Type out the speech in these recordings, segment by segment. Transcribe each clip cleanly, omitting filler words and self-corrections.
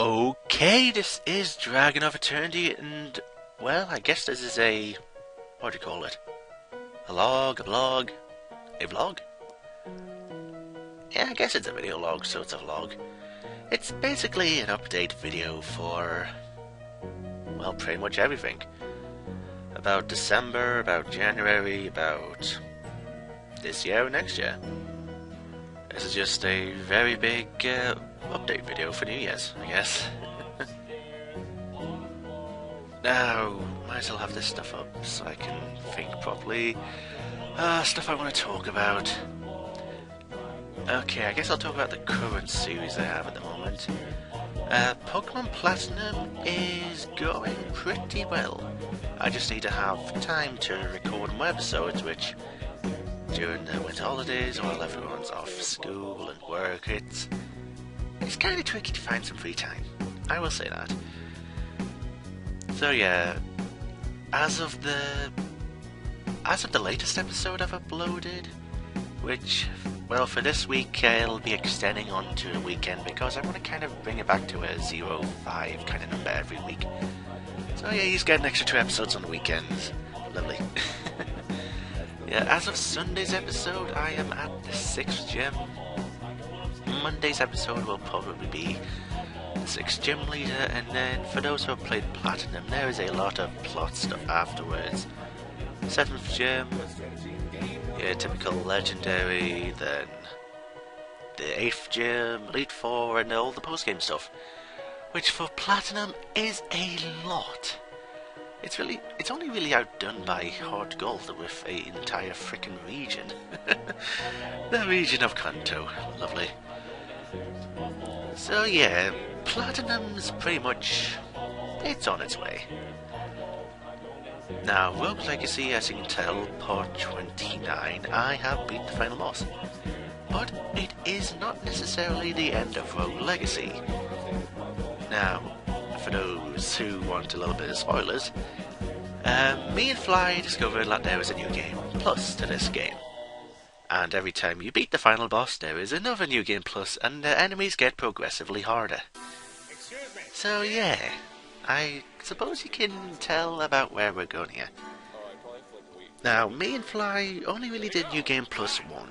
Okay, this is DragonofEternity, and, well, I guess this is a... what do you call it? A log, a blog, a vlog? Yeah, I guess it's a video log, so it's a vlog. It's basically an update video for, well, pretty much everything. About December, about January, about this year or next year. This is just a very big update video for New Year's, I guess. Now, might as well have this stuff up so I can think properly. Stuff I want to talk about. Okay, I guess I'll talk about the current series I have at the moment. Pokemon Platinum is going pretty well. I just need to have time to record more episodes, which during the winter holidays while everyone's off school and work, it's kind of tricky to find some free time. I will say that. So yeah, as of the latest episode I've uploaded, which, well, for this week it'll be extending on to the weekend because I want to kind of bring it back to a 0-5 kind of number every week. So yeah, he's getting extra 2 episodes on the weekends. Lovely. Yeah, as of Sunday's episode, I am at the 6th gym. Monday's episode will probably be the 6th gym leader, and then for those who have played Platinum, there is a lot of plot stuff afterwards. 7th gym, yeah, typical legendary, then the 8th gym, Elite 4, and all the post-game stuff. Which for Platinum is a lot. It's only really outdone by Hard Gold with an entire frickin' region. The region of Kanto. Lovely. So yeah, Platinum's pretty much... it's on its way. Now, Rouge Legacy, as you can tell, part 29, I have beat the final boss. But it is not necessarily the end of Rouge Legacy. Now, for those who want a little bit of spoilers, me and Fly discovered that there is a new game plus to this game. And every time you beat the final boss, there is another new game plus, and the enemies get progressively harder. So yeah, I suppose you can tell about where we're going here. Now, me and Fly only really did New Game Plus 1.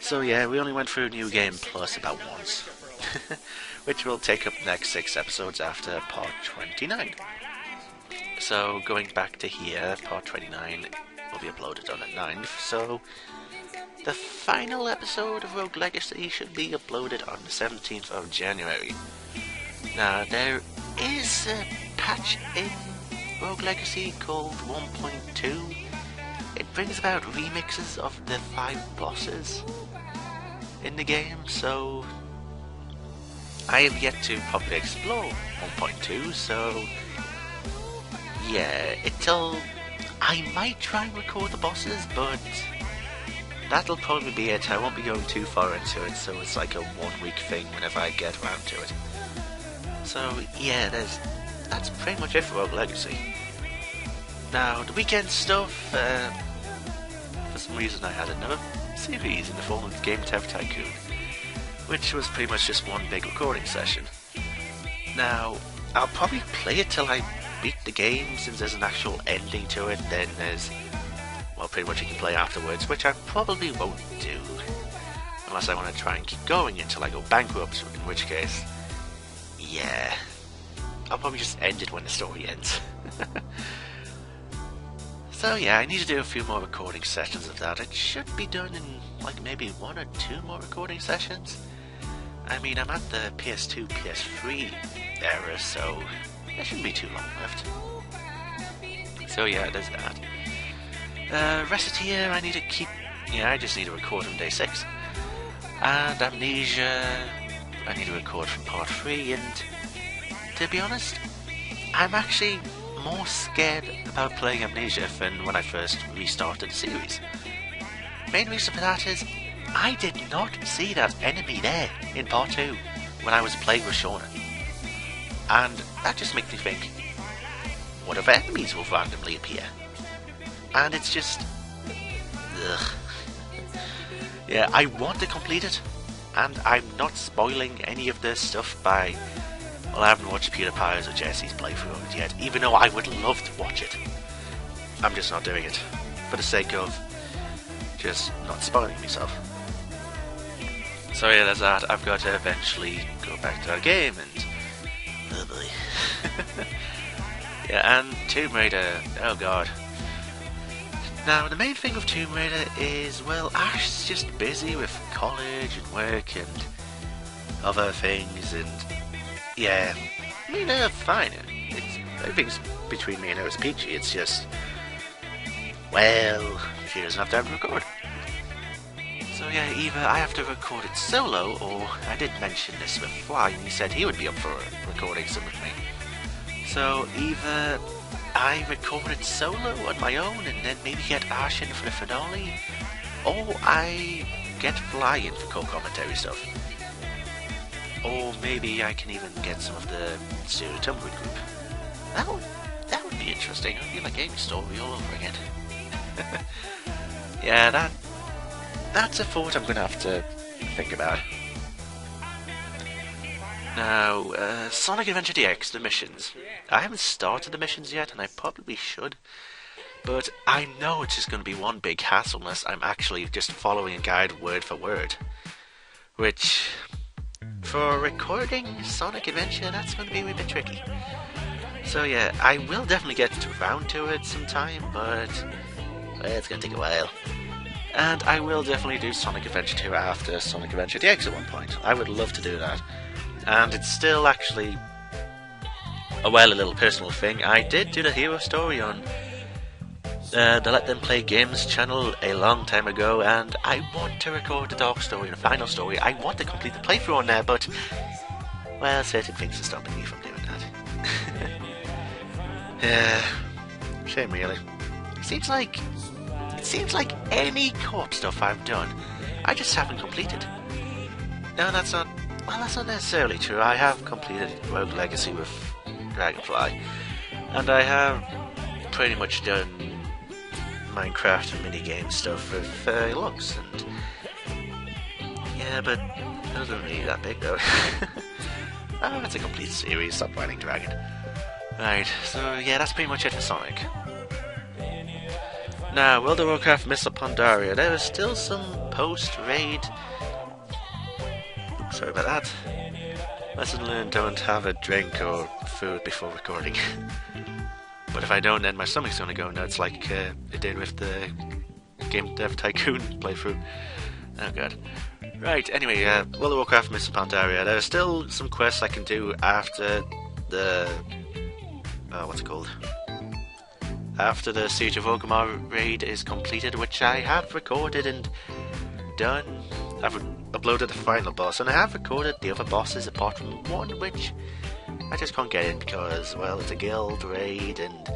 So yeah, we only went through New Game Plus about once. Which will take up the next 6 episodes after part 29. So going back to here, part 29 will be uploaded on the 9th, so the final episode of Rouge Legacy should be uploaded on the 17th of January. Now, there is a patch in Rouge Legacy called 1.2. It brings about remixes of the 5 bosses in the game, so I have yet to properly explore 1.2, so yeah, I might try and record the bosses, but that'll probably be it. I won't be going too far into it, so it's like a 1-week thing whenever I get around to it. So yeah, that's pretty much it for Rouge Legacy. Now, the weekend stuff, for some reason I had another series in the form of GameDevTycoon, which was pretty much just one big recording session. Now, I'll probably play it till I beat the game, since there's an actual ending to it. Then there's, well, pretty much you can play afterwards, which I probably won't do, unless I want to try and keep going until I go bankrupt, in which case, yeah, I'll probably just end it when the story ends. So yeah, I need to do a few more recording sessions of that. It should be done in like maybe 1 or 2 more recording sessions. I mean, I'm at the PS2, PS3 era, so there shouldn't be too long left. So yeah, there's that. Recettear, I need to keep... yeah, I just need to record from day 6. And Amnesia, I need to record from part 3, and to be honest, I'm actually more scared about playing Amnesia than when I first restarted the series. Main reason for that is, I did not see that enemy there in part 2 when I was playing with Shauna. And that just makes me think, what if enemies will randomly appear? And it's just... ugh. Yeah, I want to complete it, and I'm not spoiling any of this stuff by Well, I haven't watched PewDiePie's or Jesse's playthrough of it yet, even though I would love to watch it. I'm just not doing it, for the sake of just not spoiling myself. So yeah, there's that. I've got to eventually go back to that game and... oh boy. Yeah, and TombRaider, oh god. Now, the main thing with TombRaider is, well, Ash's just busy with college and work and other things, and yeah, I mean, fine. Everything's between me and her is peachy. It's just, well, she doesn't have time to record. So yeah, either I have to record it solo, or I did mention this with Fly, and he said he would be up for recording some with me. So either I record it solo on my own, and then maybe get Ash in for the finale, or I get Fly in for co-commentary stuff. Or maybe I can even get some of the Studio Tumbleweed group. That would be interesting. It would be like Game Story all over again. Yeah, that's a thought I'm going to have to think about. Now, Sonic Adventure DX, the missions. I haven't started the missions yet, and I probably should. But I know it's just going to be one big hassle unless I'm actually just following a guide word for word. Which, for recording Sonic Adventure, that's going to be a bit tricky. So yeah, I will definitely get around to it sometime, but well, it's going to take a while. And I will definitely do Sonic Adventure 2 after Sonic Adventure DX at one point. I would love to do that. And it's still actually, a little personal thing. I did do the hero story on the Let Them Play Games channel a long time ago, and I want to record the Dark story, the final story. I want to complete the playthrough on there, but, well, certain things are stopping me from doing that. Yeah, shame really. It seems like any co-op stuff I've done, I just haven't completed. No, that's not necessarily true. I have completed Rouge Legacy with Dragonfly, and I have pretty much done Minecraft and minigame stuff with Lux, and yeah, but it wasn't really that big though. Oh, that's a complete series. Stop whining, Dragon. Right, so yeah, that's pretty much it for Sonic. Now, World of Warcraft Mists of Pandaria. There is still some post-raid. Oops, sorry about that. Lesson learned: don't have a drink or food before recording. But if I don't, then my stomach's gonna go nuts like it did with the GameDevTycoon playthrough. Oh god. Right, anyway, World of Warcraft Mists of Pandaria. There are still some quests I can do after the... what's it called? After the Siege of Orgrimmar raid is completed, which I have recorded and done. I've uploaded the final boss, and I have recorded the other bosses apart from one, which I just can't get in because, well, it's a guild raid, and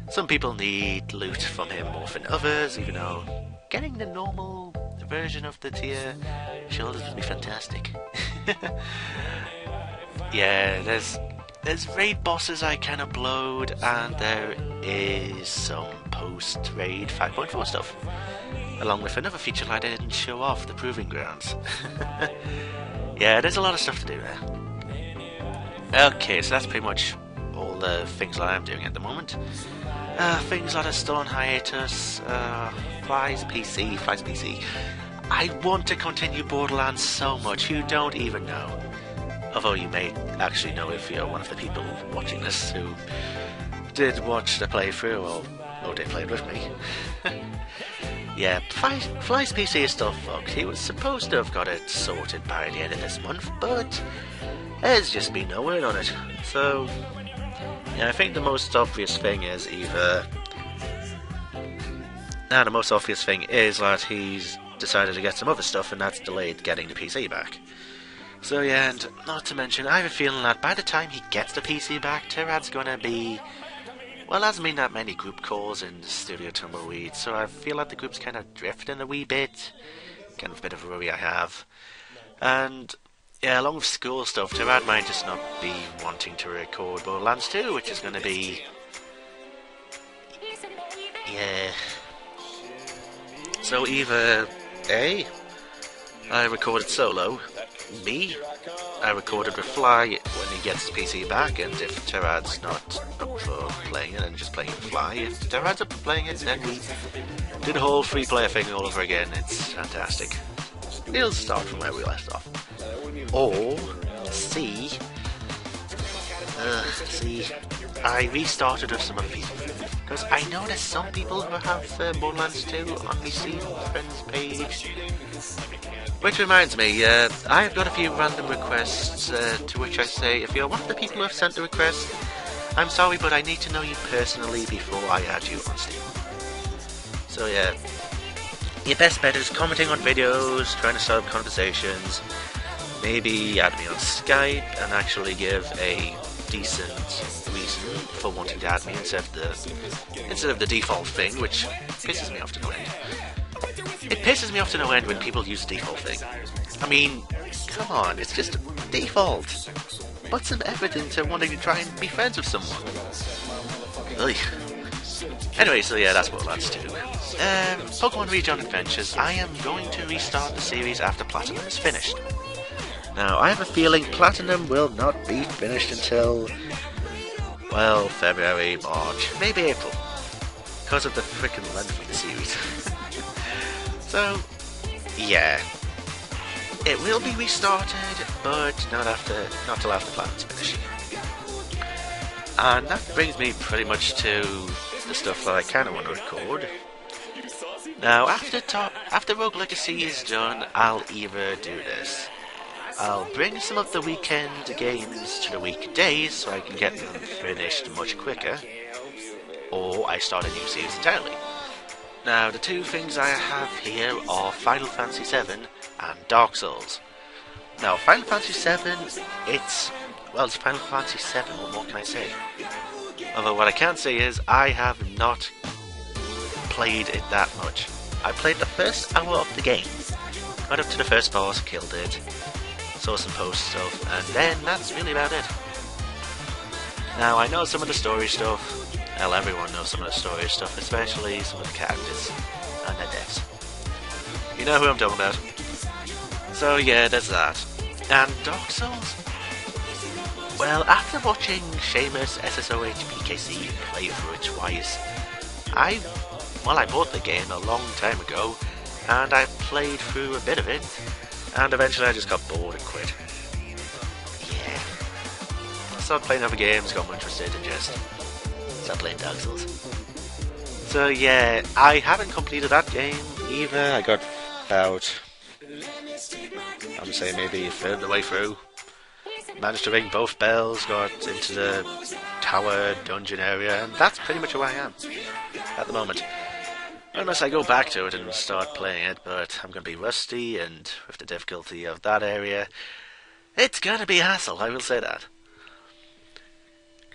some people need loot from him more than others, even though getting the normal version of the tier shield would be fantastic. Yeah, there's raid bosses I can upload, and there is some post-raid 5.4 stuff, along with another feature I didn't show off, the Proving Grounds. Yeah, there's a lot of stuff to do there. Okay, so that's pretty much all the things that I'm doing at the moment. Things that are still on hiatus, Fly's PC. I want to continue Borderlands so much, you don't even know. Although you may actually know if you're one of the people watching this who did watch the playthrough or did play it with me. Yeah, Fly's PC is still fucked. He was supposed to have got it sorted by the end of this month, but there's just been no word on it. So, yeah, I think the most obvious thing is the most obvious thing is that he's decided to get some other stuff, and that's delayed getting the PC back. So yeah, and not to mention, I have a feeling that by the time he gets the PC back, Tirad's gonna be... well, hasn't been that many group calls in Studio Tumbleweed, so I feel like the group's kind of drifting a wee bit. Kind of a bit of a worry I have. And, yeah, along with school stuff, Tirad might just not be wanting to record Borderlands 2, which is gonna be... yeah... so either A, I record it solo, B, I recorded with Fly when he gets his PC back, and if Terad's not up for playing it, then just playing with Fly. If Terad's up for playing it, then we do the whole free-player thing all over again. It's fantastic. We'll start from where we left off. Or, see, I restarted with some other people. Because I know there's some people who have Borderlands 2 on my Steam friends page. Which reminds me, I've got a few random requests, to which I say, if you're one of the people who have sent the request, I'm sorry, but I need to know you personally before I add you on Steam. So yeah, your best bet is commenting on videos, trying to start up conversations, maybe add me on Skype, and actually give a decent reason for wanting to add me instead of the default thing, which pisses me off to no end. It pisses me off to no end when people use the default thing. I mean, come on, it's just default. Put some effort into wanting to try and be friends with someone. Ugh. Anyway, so yeah, that's Borderlands 2. Pokemon Rijon Adventures, I am going to restart the series after Platinum is finished. Now, I have a feeling Platinum will not be finished until, well, February, March, maybe April. Because of the frickin' length of the series. So, yeah. It will be restarted, but not till after Platinum's finished. And that brings me pretty much to the stuff that I kind of want to record. Now, after Rouge Legacy is done, I'll either do this. I'll bring some of the weekend games to the weekdays so I can get them finished much quicker, or I start a new series entirely. Now, the two things I have here are Final Fantasy VII and Dark Souls. Now, Final Fantasy VII, it's Final Fantasy VII, what more can I say? Although what I can say is, I have not played it that much. I played the first hour of the game, got up to the first boss, killed it, saw some post stuff, and then that's really about it. Now, I know some of the story stuff. Well, everyone knows some of the story stuff, especially some of the characters and their deaths. You know who I'm talking about. So yeah, there's that. And Dark Souls? Well, after watching Seamus SSOH PKC play through it twice, I bought the game a long time ago, and I played through a bit of it, and eventually I just got bored and quit. Yeah. I started playing other games, got more interested, and just start playing Dark Souls. So yeah, I haven't completed that game either. I got about, I'm saying maybe a third of the way through. Managed to ring both bells, got into the tower dungeon area, and that's pretty much where I am at the moment. Unless I go back to it and start playing it, but I'm going to be rusty, and with the difficulty of that area, it's going to be a hassle, I will say that.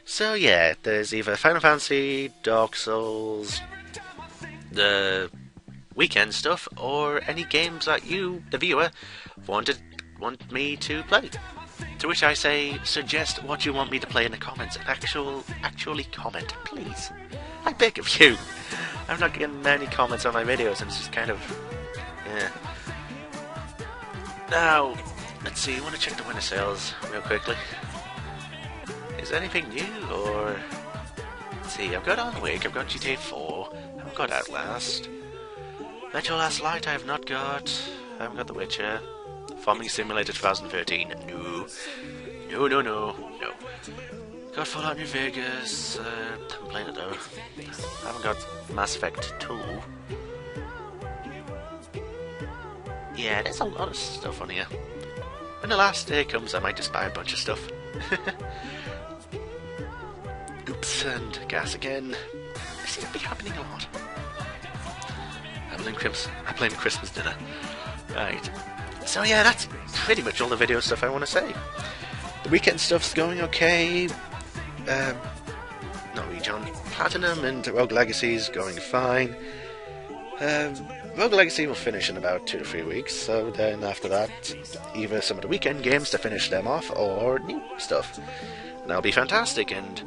So yeah, there's either Final Fantasy, Dark Souls, the weekend stuff, or any games that you, the viewer, want me to play. To which I say, suggest what you want me to play in the comments. Actually comment, please. I beg of you. I'm not getting many comments on my videos, and it's just kind of, yeah. Now, let's see, I want to check the winter sales real quickly. Is there anything new, or... Let's see, I've got Alan Wake, I've got GTA 4, I haven't got Outlast. Metro Last Light I have not got, I haven't got The Witcher. Farming Simulator 2013, no. No. Got Fallout New Vegas, haven't played it though. I haven't got Mass Effect 2. Yeah, there's a lot of stuff on here. When the last day comes, I might just buy a bunch of stuff. Oops, and gas again. This seems to be happening a lot. I'm playing Christmas dinner. Right. So yeah, that's pretty much all the video stuff I want to say. The weekend stuff's going okay. Not Rijon. Platinum and Rouge Legacy is going fine. Rouge Legacy will finish in about 2 to 3 weeks, so then after that, either some of the weekend games to finish them off, or new stuff. And that'll be fantastic, and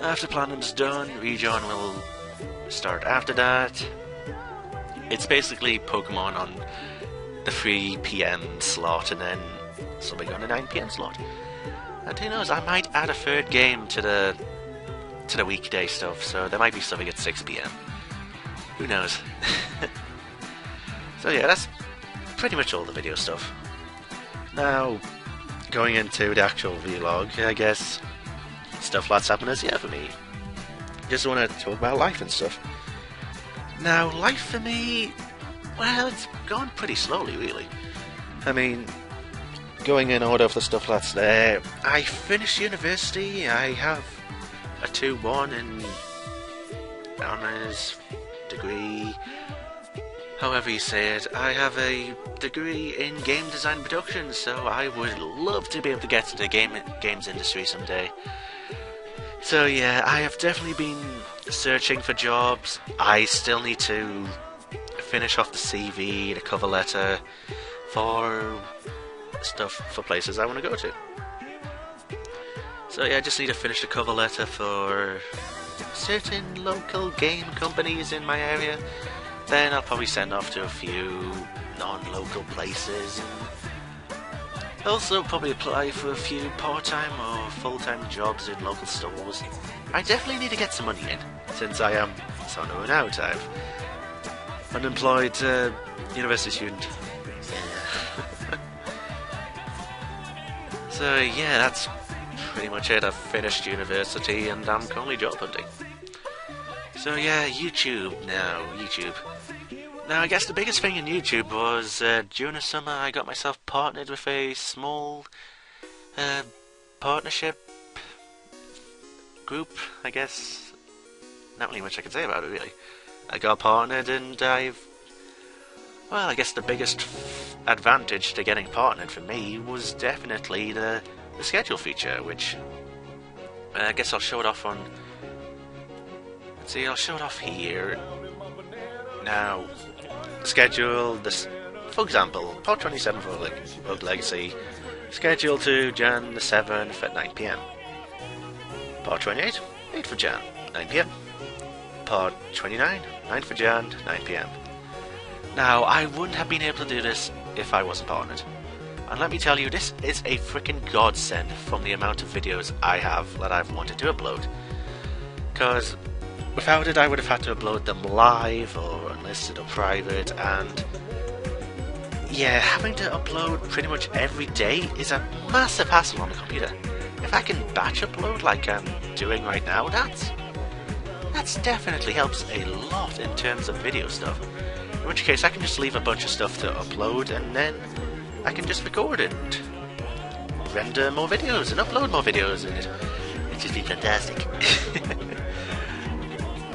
after Platinum's done, Rijon will start after that. It's basically Pokemon on the 3 PM slot, and then subbing on a 9 PM slot. And who knows, I might add a third game to the weekday stuff, so there might be subbing at 6 PM. Who knows? So yeah, that's pretty much all the video stuff. Now, going into the actual vlog, I guess stuff that's happened this year for me. Just want to talk about life and stuff. Now, life for me, well, it's gone pretty slowly, really. I mean, going in order of the stuff that's there, I finished university. I have a 2-1 in honours degree, however you say it. I have a degree in game design production, so I would love to be able to get into the games industry someday. So yeah, I have definitely been searching for jobs. I still need to finish off the CV, the cover letter, for stuff for places I want to go to. So yeah, I just need to finish the cover letter for certain local game companies in my area. Then I'll probably send off to a few non-local places, and also probably apply for a few part-time or full-time jobs in local stores. I definitely need to get some money in, since I am so known out. I'm unemployed university student. Yeah. So yeah, that's pretty much it. I've finished university and I'm currently job hunting. So yeah, YouTube now. Now I guess the biggest thing in YouTube was during the summer I got myself partnered with a small partnership group, I guess. Not really much I can say about it, really. I got partnered and well, I guess the biggest advantage to getting partnered for me was definitely the schedule feature, which I guess I'll show it off on... Let's see, I'll show it off here. Now, schedule this, for example, part 27 for Rouge Legacy, scheduled to Jan the 7th at 9 PM. Part 28, 8th of Jan, 9 PM. Part 29, 9th of Jan, 9 PM. Now, I wouldn't have been able to do this if I wasn't partnered. And let me tell you, this is a freaking godsend from the amount of videos I have that I've wanted to upload. Because without it, I would have had to upload them live or unlisted or private, and yeah, having to upload pretty much every day is a massive hassle on the computer. If I can batch upload like I'm doing right now, that's definitely helps a lot in terms of video stuff. In which case, I can just leave a bunch of stuff to upload, and then I can just record and render more videos and upload more videos, and it'd just be fantastic.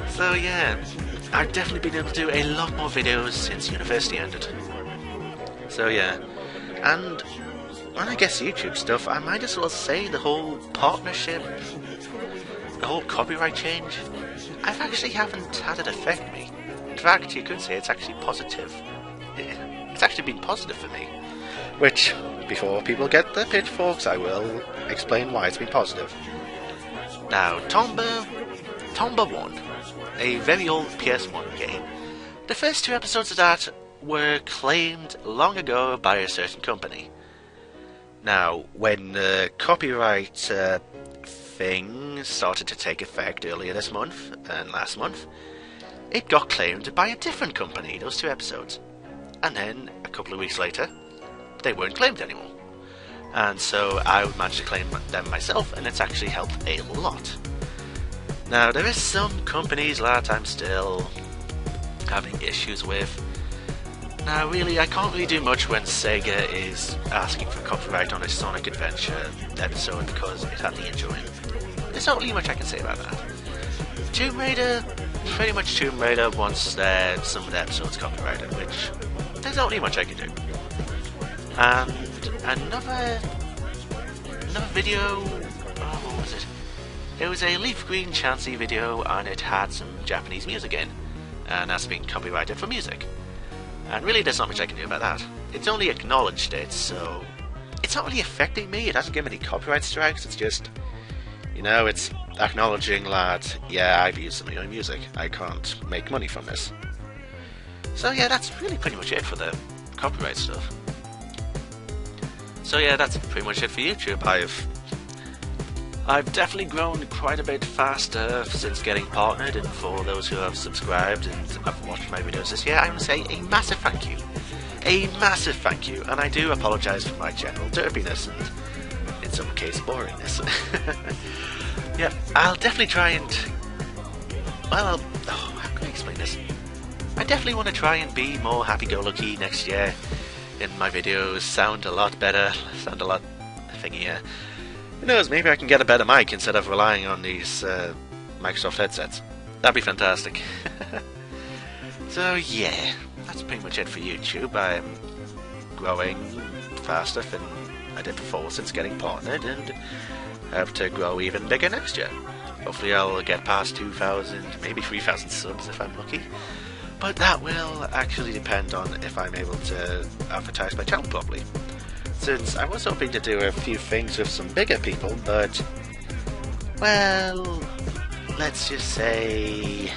So yeah, I've definitely been able to do a lot more videos since university ended. So yeah, and when I guess YouTube stuff, I might as well say the whole partnership, the whole copyright change, I actually haven't had it affect me. In fact, you could say it's actually positive. It's actually been positive for me. Which, before people get their pitchforks, I will explain why it's been positive. Now, TombRaider, a very old PS1 game. The first 2 episodes of that were claimed long ago by a certain company. Now, when the copyright thing started to take effect earlier this month and last month, it got claimed by a different company, those 2 episodes. And then, a couple of weeks later, they weren't claimed anymore. And so I managed to claim them myself, and it's actually helped a lot. Now, there is some companies that I'm still having issues with. Now, really, I can't really do much when Sega is asking for copyright on a Sonic Adventure episode because it had the intro in. There's not really much I can say about that. TombRaider, pretty much TombRaider wants some of the episodes copyrighted, which there's not really much I can do. And another video, what was it? It was a Leaf Green Chansey video, and it had some Japanese music in, and that's been copyrighted for music. And really, there's not much I can do about that. It's only acknowledged it, so it's not really affecting me. It hasn't given any copyright strikes. It's just, it's acknowledging that, yeah, I've used some of your music. I can't make money from this. So yeah, that's really pretty much it for the copyright stuff. So yeah, that's pretty much it for YouTube. I've definitely grown quite a bit faster since getting partnered, and for those who have subscribed and have watched my videos this year, I want to say a massive thank you. A massive thank you, and I do apologise for my general derpiness and, in some cases, boringness. Yeah, I'll definitely try and... Well, how can I explain this? I definitely want to try and be more happy-go-lucky next year, and my videos sound a lot better, sound a lot thingier. Who knows, maybe I can get a better mic instead of relying on these Microsoft headsets. That'd be fantastic. So yeah, that's pretty much it for YouTube. I'm growing faster than I did before since getting partnered, and hope to grow even bigger next year. Hopefully I'll get past 2,000, maybe 3,000 subs if I'm lucky. But that will actually depend on if I'm able to advertise my channel properly. Since I was hoping to do a few things with some bigger people, but, well, let's just say,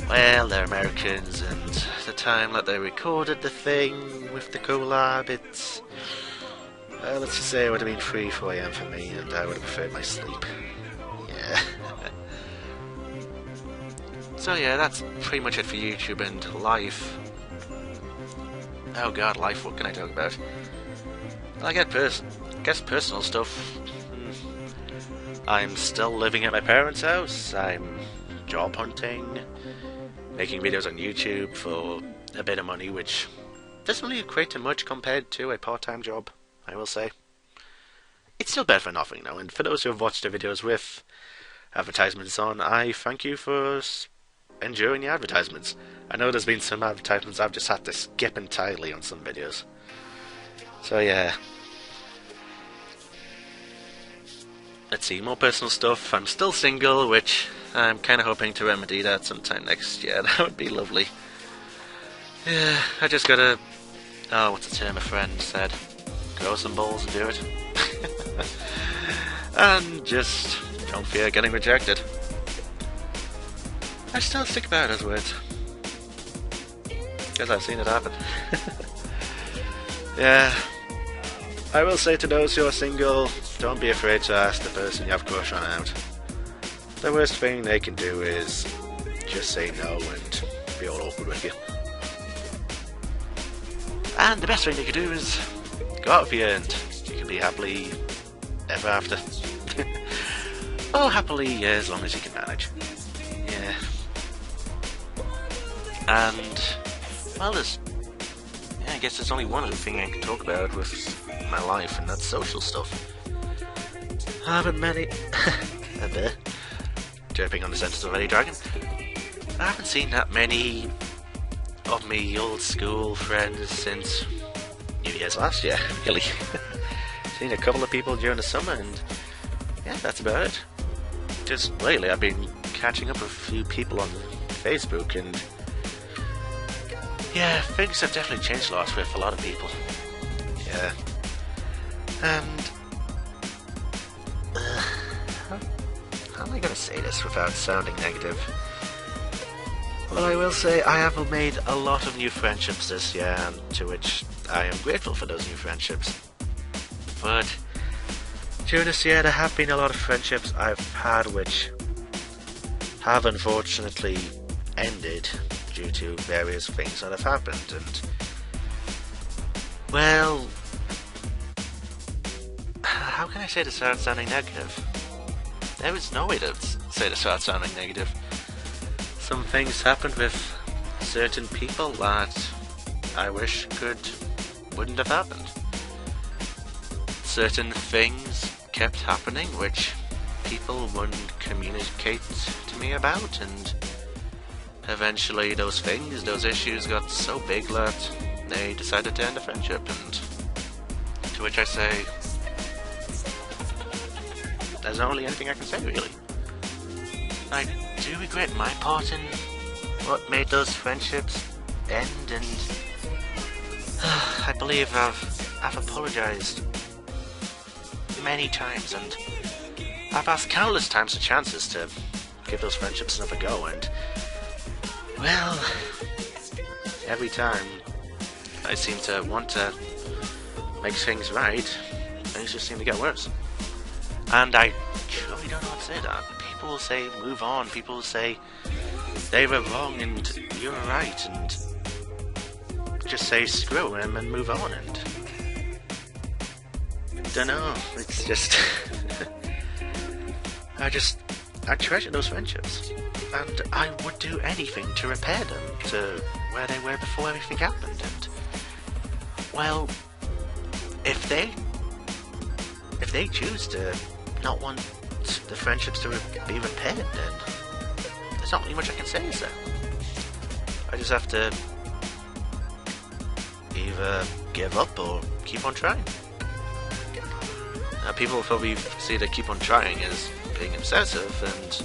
well, they're Americans, and the time that they recorded the thing with the collab, it's, let's just say it would have been 3, 4 AM for me, and I would have preferred my sleep. Yeah. So yeah, that's pretty much it for YouTube and life. Oh god, life, what can I talk about? I guess personal stuff. I'm still living at my parents' house, I'm job hunting, making videos on YouTube for a bit of money, which doesn't really equate to much compared to a part-time job, I will say. It's still better than nothing though, and for those who have watched the videos with advertisements on, I thank you for enduring the advertisements. I know there's been some advertisements I've just had to skip entirely on some videos. So yeah. Let's see, more personal stuff. I'm still single, which I'm kind of hoping to remedy that sometime next year. That would be lovely. Yeah, I just gotta... Oh, what's the term a friend said? Grow some balls and do it. And just don't fear getting rejected. I still stick by those words. Because I've seen it happen. Yeah. I will say to those who are single, don't be afraid to ask the person you have a crush on out. The worst thing they can do is just say no and be all awkward with you. And the best thing they can do is go out with you and you can be happily ever after. Or happily, yeah, as long as you can manage. Yeah. And, well, I guess there's only one other thing I can talk about with my life, and that's social stuff. I haven't many... a bit. Derping on the sentence already, Dragon. I haven't seen that many of me old school friends since New Year's last year, really. Seen a couple of people during the summer, and yeah, that's about it. Just lately I've been catching up with a few people on Facebook, and yeah, things have definitely changed a lot with a lot of people. Yeah. And how am I going to say this without sounding negative? Well, I will say I have made a lot of new friendships this year, and to which I am grateful for those new friendships. But during this year there have been a lot of friendships I've had which have unfortunately ended due to various things that have happened, and well, how can I say this without sounding negative? There is no way to say this without sounding negative. Some things happened with certain people that I wish wouldn't have happened. Certain things kept happening which people wouldn't communicate to me about, and eventually those issues got so big that they decided to end the friendship, and to which I say, there's only anything I can say, really. I do regret my part in what made those friendships end, and I believe I've apologized many times, and I've asked countless times for chances to give those friendships another go, and well, every time I seem to want to makes things right, things just seem to get worse. And I truly don't know what to say to that. People will say move on, people will say they were wrong and you're right, and just say screw him and move on, and don't know, it's just I treasure those friendships, and I would do anything to repair them to where they were before everything happened. And well, if they choose to not want the friendships to be repaired, then there's not really much I can say, is there? I just have to either give up or keep on trying. Now, people will probably see that keep on trying as being obsessive, and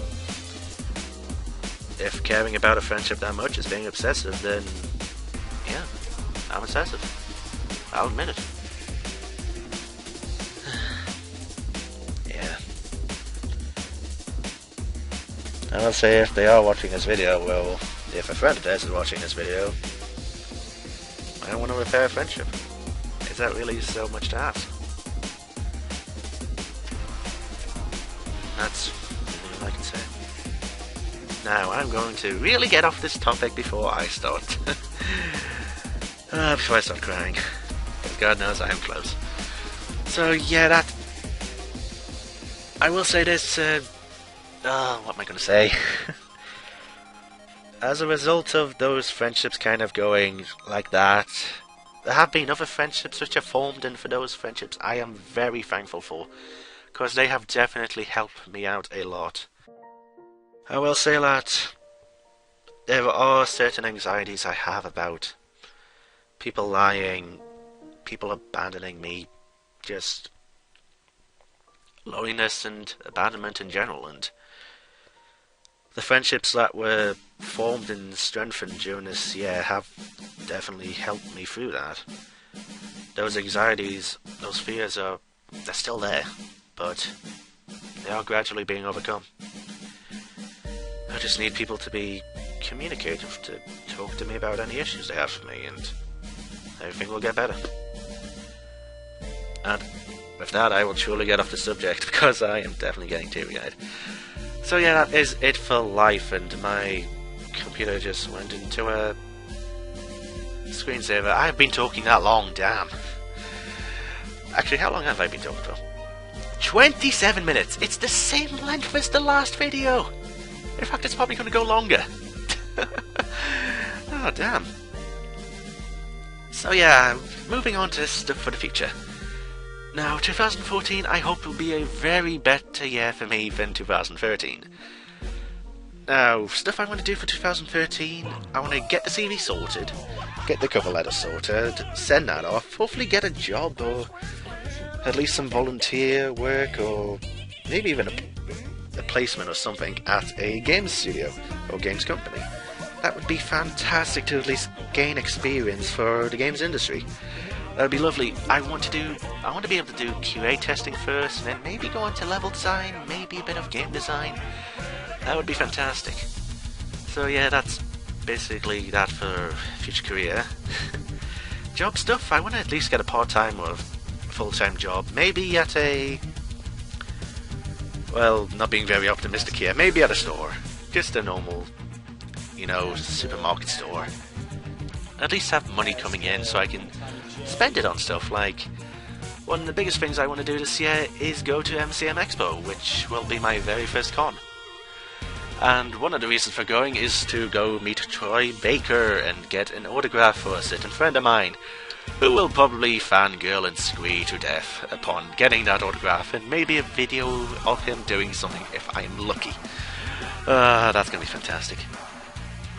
if caring about a friendship that much is being obsessive, then yeah, I'm obsessive. I'll admit it. Yeah. I will say, if they are watching this video, well, if a friend of theirs is watching this video, I want to repair a friendship. Is that really so much to ask? That's all I can say. Now, I'm going to really get off this topic before I start. Before I start crying. Because God knows I am close. So, yeah, I will say this, what am I going to say? As a result of those friendships kind of going like that, there have been other friendships which have formed, and for those friendships I am very thankful for, because they have definitely helped me out a lot. I will say that there are certain anxieties I have about people lying, people abandoning me, just loneliness and abandonment in general, and the friendships that were formed and strengthened during this year have definitely helped me through that. Those anxieties, those fears they're still there, but they are gradually being overcome. I just need people to be communicative, to talk to me about any issues they have with me, and everything will get better. And with that, I will truly get off the subject, because I am definitely getting teary-eyed. So yeah, that is it for life, and my computer just went into a screensaver. I've been talking that long, damn. Actually, how long have I been talking for? 27 minutes! It's the same length as the last video! In fact, it's probably going to go longer. Oh, damn. So yeah, moving on to stuff for the future. Now, 2014 I hope will be a very better year for me than 2013. Now, stuff I want to do for 2013, I want to get the CV sorted, get the cover letter sorted, send that off, hopefully get a job, or at least some volunteer work, or maybe even a placement or something at a games studio or games company. That would be fantastic to at least gain experience for the games industry. That would be lovely. I want to be able to do QA testing first, and then maybe go on to level design, maybe a bit of game design. That would be fantastic. So yeah, that's basically that for future career. Job stuff, I want to at least get a part-time or full-time job. Maybe at a... well, not being very optimistic here, maybe at a store. Just a normal, supermarket store. At least have money coming in so I can spend it on stuff. Like, one of the biggest things I want to do this year is go to MCM Expo, which will be my very first con. And one of the reasons for going is to go meet Troy Baker and get an autograph for a certain friend of mine, who will probably fangirl and squee to death upon getting that autograph, and maybe a video of him doing something if I'm lucky. That's gonna be fantastic.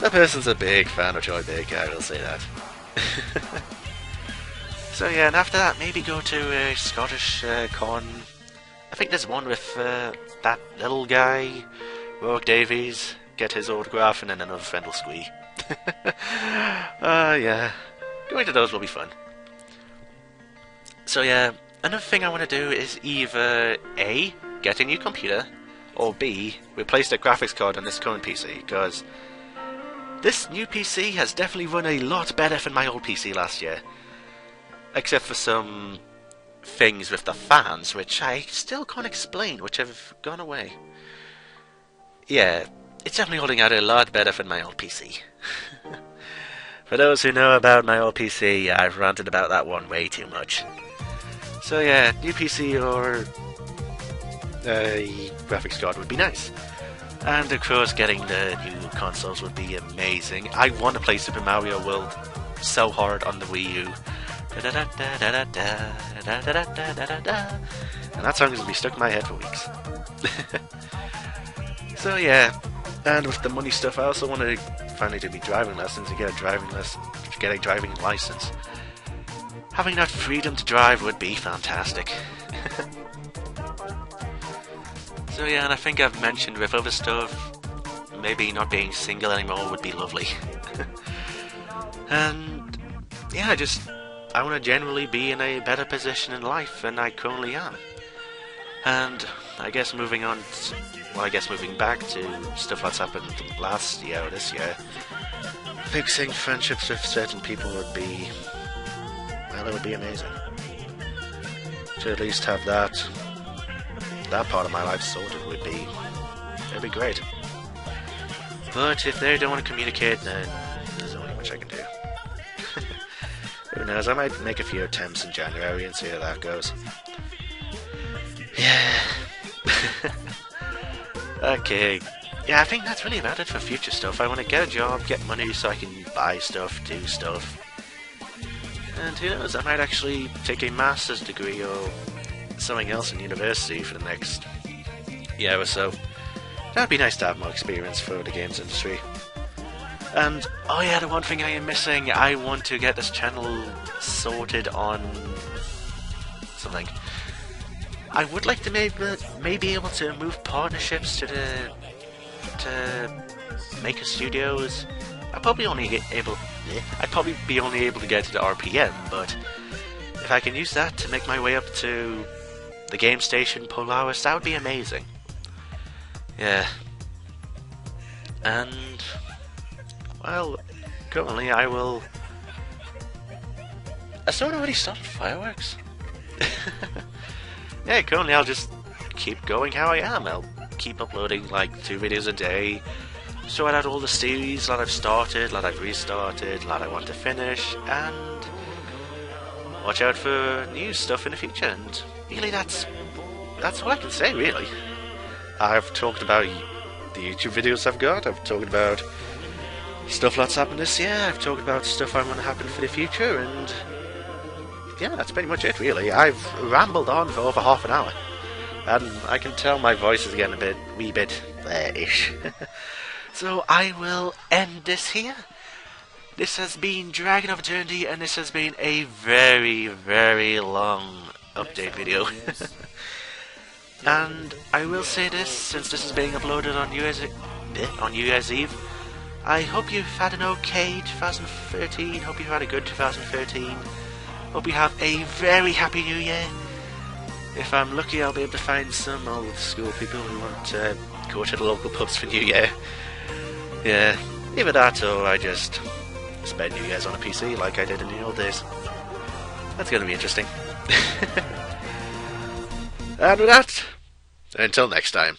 That person's a big fan of Troy Baker, I will say that. So yeah, and after that, maybe go to a Scottish con. I think there's one with that little guy, Rourke Davies, get his autograph, and then another friend will squee. Yeah, going to those will be fun. So yeah, another thing I want to do is either A, get a new computer, or B, replace the graphics card on this current PC, because this new PC has definitely run a lot better than my old PC last year. except for some things with the fans, which I still can't explain, which have gone away. Yeah, it's definitely holding out a lot better than my old PC. For those who know about my old PC, I've ranted about that one way too much. So yeah, new PC or a graphics card would be nice. And of course getting the new consoles would be amazing. I want to play Super Mario World so hard on the Wii U. And that song is going to be stuck in my head for weeks. So yeah, and with the money stuff I also want to finally do me driving lessons and get a driving license. Having that freedom to drive would be fantastic. So yeah, and I think I've mentioned with other stuff, maybe not being single anymore would be lovely. And yeah, I want to generally be in a better position in life than I currently am. And I guess moving back to stuff that's happened last year or this year, fixing friendships with certain people would be, well, it would be amazing. To at least have that part of my life sorted it'd be great. But if they don't want to communicate, then there's only much I can do. Who knows, I might make a few attempts in January and see how that goes. Yeah. Okay. Yeah, I think that's really about it for future stuff. I want to get a job, get money so I can buy stuff, do stuff. And who knows, I might actually take a master's degree or something else in university for the next year or so. That'd be nice to have more experience for the games industry. And, oh yeah, the one thing I am missing, I want to get this channel sorted on something. I would like to maybe able to move partnerships to Maker Studios. I'd probably be only able to get to the RPM, but if I can use that to make my way up to the Game Station Polaris, that would be amazing. Yeah. And, well, currently I still haven't really started fireworks. Yeah, currently I'll just keep going how I am. I'll keep uploading like 2 videos a day, sort out all the series that I've started, that I've restarted, that I want to finish, and watch out for new stuff in the future. And really, that's all I can say, really. I've talked about the YouTube videos I've got, I've talked about stuff that's happened this year, I've talked about stuff I want to happen for the future, and yeah, that's pretty much it, really. I've rambled on for over half an hour, and I can tell my voice is getting a wee bit there-ish. So I will end this here. This has been DragonofEternity, and this has been a very, very long update video. And I will say this, since this is being uploaded on New Year's Eve, I hope you've had an okay 2013, hope you've had a good 2013, hope you have a very happy New Year. If I'm lucky, I'll be able to find some old school people who want to go to the local pubs for New Year. Yeah, either that or I just spend New Year's on a PC like I did in the old days. That's going to be interesting. And with that, until next time.